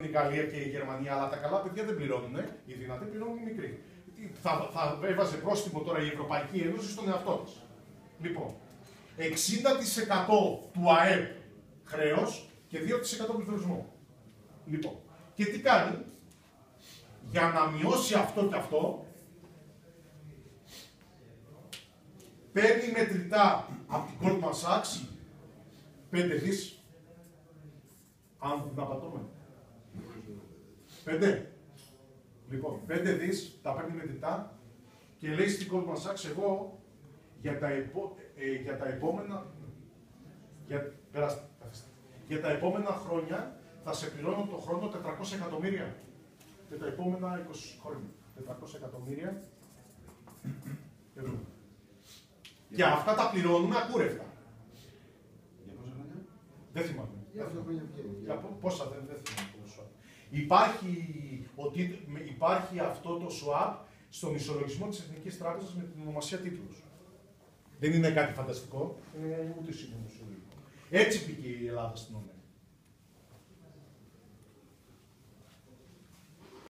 η Γαλλία και η Γερμανία, αλλά τα καλά παιδιά δεν πληρώνουν. Οι δυνατοί πληρώνουν οι μικροί. Θα έβαζε πρόστιμο τώρα η Ευρωπαϊκή Ένωση στον εαυτό της. Λοιπόν, 60% του ΑΕΠ χρέος και 2% πληθωρισμό. Λοιπόν, και τι κάνει? Για να μειώσει αυτό και αυτό, παίρνει μετρητά από την Goldman Sachs 5 δις. Αν την απατώμε. 5. Λοιπόν, 5 δις τα παίρνει μετρητά και λέει στην Goldman Sachs, εγώ για τα επόμενα χρόνια θα σε πληρώνω το χρόνο 400 εκατομμύρια. Και τα επόμενα 20 χρόνια. 400 εκατομμύρια ευρώ. Και αυτά τα πληρώνουμε ακούρευτα. Για πόσα χρόνια? Δεν θυμάμαι. Για αυτό χρόνια βγαίνει. Για πόσα δεν θυμάμαι πόσο. Υπάρχει αυτό το swap στον ισολογισμό της Εθνικής Τράπεζας με την ονομασία τίτλους. Δεν είναι κάτι φανταστικό, είναι ούτε σίγουρο. Έτσι πήγε η Ελλάδα στην ΟΝΕ.